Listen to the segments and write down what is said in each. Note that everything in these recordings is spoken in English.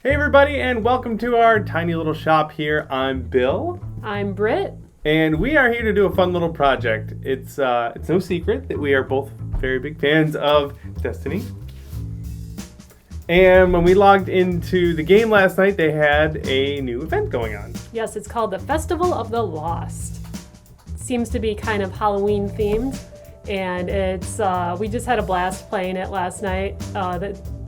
Hey everybody, and welcome to our tiny little shop here. I'm Bill. I'm Britt. And we are here to do a fun little project. It's no secret that we are both very big fans of Destiny. And when we logged into the game last night, they had a new event going on. Yes, it's called the Festival of the Lost. It seems to be kind of Halloween themed, and it's we just had a blast playing it last night.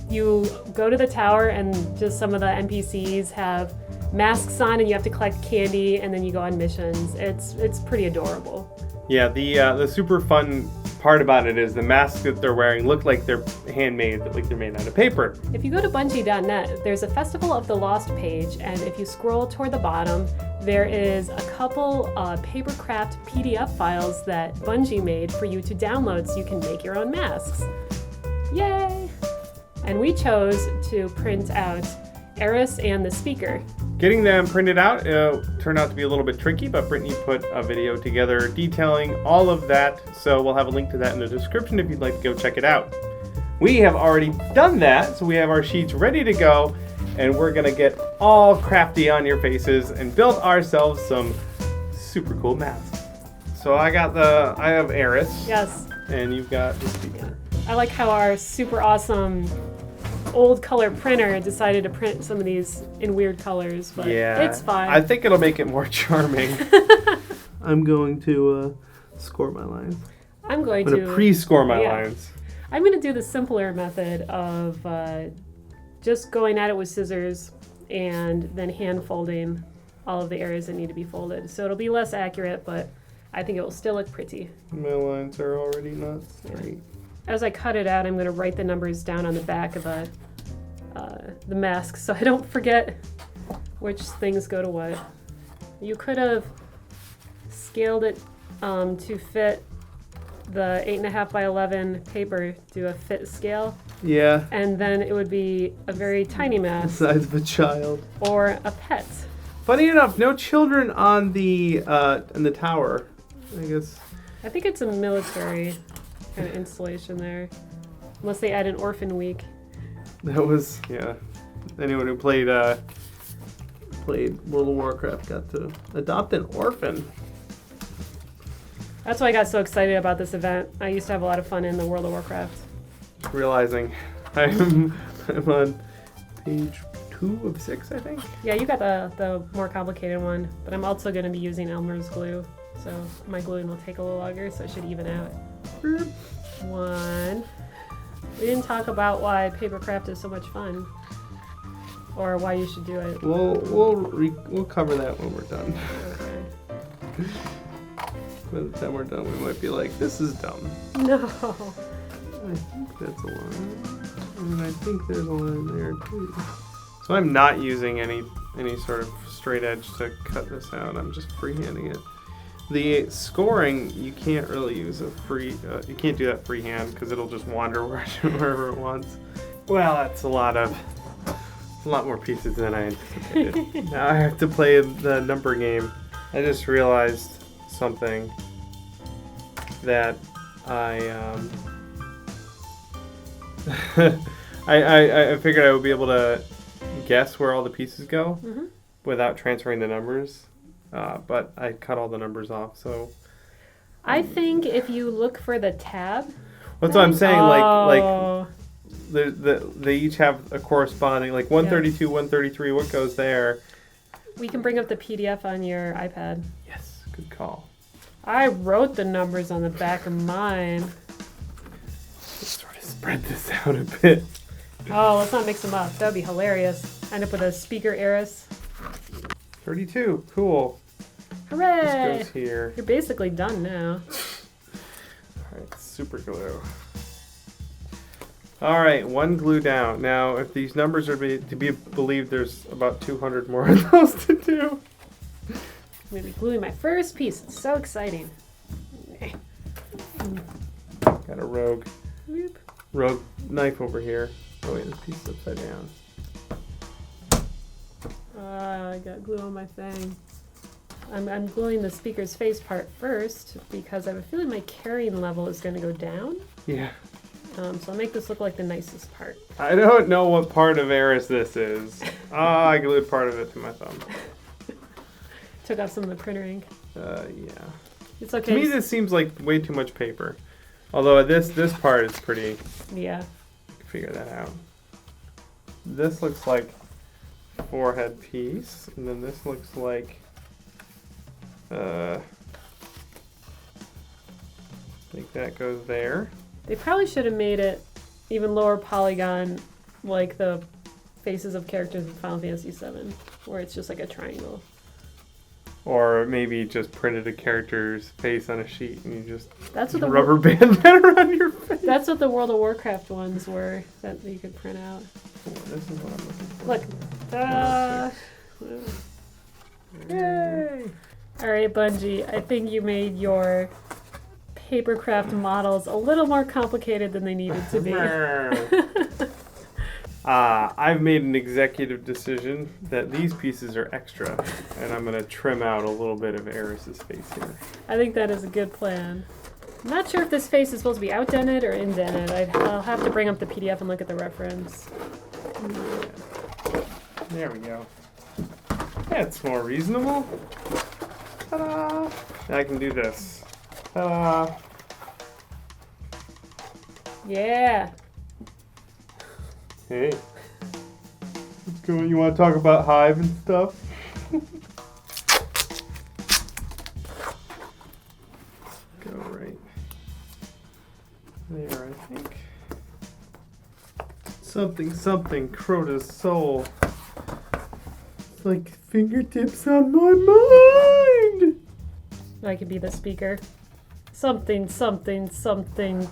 You go to the tower and just some of the NPCs have masks on and you have to collect candy and then you go on missions. It's pretty adorable. Yeah, the super fun part about it is the masks that they're wearing look like they're handmade, like they're made out of paper. If you go to Bungie.net, there's a Festival of the Lost page, and if you scroll toward the bottom, there is a couple papercraft PDF files that Bungie made for you to download so you can make your own masks. Yay! And we chose to print out Eris and the speaker. Getting them printed out turned out to be a little bit tricky, but Brittany put a video together detailing all of that, so we'll have a link to that in the description if you'd like to go check it out. We have already done that, so we have our sheets ready to go, and we're gonna get all crafty on your faces and build ourselves some super cool masks. So I have Eris. Yes. And you've got the speaker. I like how our super awesome old color printer decided to print some of these in weird colors, but yeah, it's fine. I think it'll make it more charming. I'm going to score my lines. I'm going to pre-score my lines. I'm going to do the simpler method of just going at it with scissors and then hand folding all of the areas that need to be folded. So it'll be less accurate, but I think it will still look pretty. My lines are already not straight. As I cut it out, I'm going to write the numbers down on the back of the mask so I don't forget which things go to what. You could have scaled it to fit the 8.5 by 11 paper to a fit scale. Yeah. And then it would be a very tiny mask. The size of a child. Or a pet. Funny enough, no children on the in the tower, I guess. I think it's a military kind of installation there. Unless they add an orphan week. That was, yeah. Anyone who played World of Warcraft got to adopt an orphan. That's why I got so excited about this event. I used to have a lot of fun in the World of Warcraft. Realizing I'm on page 2 of 6, I think. Yeah, you got the more complicated one, but I'm also going to be using Elmer's glue, so my gluing will take a little longer, so it should even out. 1. We didn't talk about why papercraft is so much fun, or why you should do it. We'll cover that when we're done. Okay. By the time we're done, we might be like, this is dumb. No. I think that's a line, and I think there's a line there too. So I'm not using any sort of straight edge to cut this out. I'm just freehanding it. The scoring, you can't really use you can't do that freehand because it'll just wander wherever it wants. Well, that's a lot more pieces than I anticipated. Now I have to play the number game. I just realized something that I figured I would be able to guess where all the pieces go without transferring the numbers. But I cut all the numbers off, so... I think if you look for the tab... That's what I'm saying, like they each have a corresponding, like 132, 133, what goes there? We can bring up the PDF on your iPad. Yes, good call. I wrote the numbers on the back of mine. Let's sort of spread this out a bit. Oh, let's not mix them up. That would be hilarious. End up with a speaker Eris. 32, cool. Hooray! This goes here. You're basically done now. Alright, super glue. Alright, 1 glue down. Now, if these numbers are to be believed, there's about 200 more of those to do. I'm going to be gluing my first piece. It's so exciting. Got a rogue Whoop. knife over here. Oh wait, this piece is upside down. I got glue on my thing. I'm gluing the speaker's face part first because I have a feeling my carrying level is going to go down. Yeah. So I'll make this look like the nicest part. I don't know what part of Eris this is. I glued part of it to my thumb. Took off some of the printer ink. Yeah. It's okay. To me, this seems like way too much paper. Although this part is pretty. Yeah. Figure that out. This looks like forehead piece, and then this looks like. I think that goes there. They probably should have made it even lower polygon, like the faces of characters in Final Fantasy VII, where it's just like a triangle. Or maybe just printed a character's face on a sheet and you just rubber band that around your face. That's what the World of Warcraft ones were that you could print out. Oh, this is what I'm looking for. Look. Yay! Alright, Bungie, I think you made your papercraft models a little more complicated than they needed to be. I've made an executive decision that these pieces are extra, and I'm going to trim out a little bit of Eris's face here. I think that is a good plan. I'm not sure if this face is supposed to be outdented or indented. I'll have to bring up the PDF and look at the reference. There we go. That's more reasonable. Ta-da! Now I can do this. Ta-da! Yeah. Hey. What's going? You want to talk about Hive and stuff? Go right there, I think. Something, Crota's soul. It's like fingertips on my mind. I could be the speaker. Something.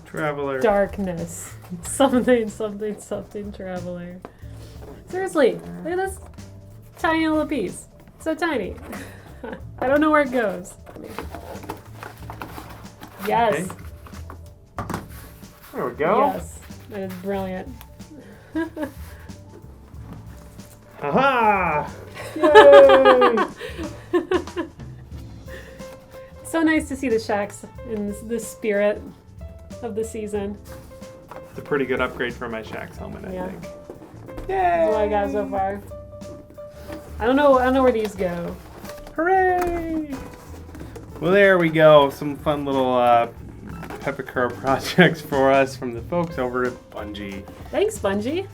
Traveler. Darkness. Something, traveler. Seriously, look at this tiny little piece. So tiny. I don't know where it goes. Yes. Okay. There we go. Yes. That is brilliant. Haha! Yay! So nice to see the shacks in the spirit of the season. It's a pretty good upgrade for my Shaxx helmet, I think. Yay! That's what I got so far. I don't know where these go. Hooray! Well, there we go. Some fun little Pepakura projects for us from the folks over at Bungie. Thanks, Bungie.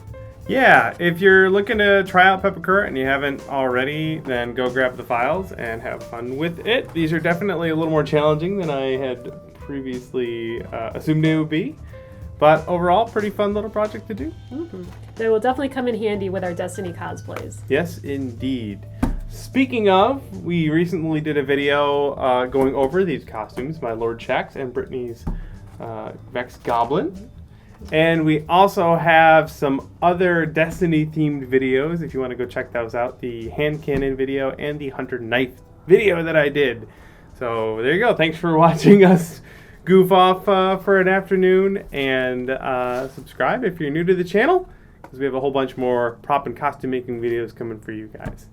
Yeah, if you're looking to try out Pepakura and you haven't already, then go grab the files and have fun with it. These are definitely a little more challenging than I had previously assumed they would be. But overall, pretty fun little project to do. Mm-hmm. They will definitely come in handy with our Destiny cosplays. Yes, indeed. Speaking of, we recently did a video going over these costumes, my Lord Shaxx and Brittany's Vex Goblin. And we also have some other Destiny-themed videos, if you want to go check those out. The hand cannon video and the hunter knife video that I did. So there you go. Thanks for watching us goof off for an afternoon. And subscribe if you're new to the channel, because we have a whole bunch more prop and costume making videos coming for you guys.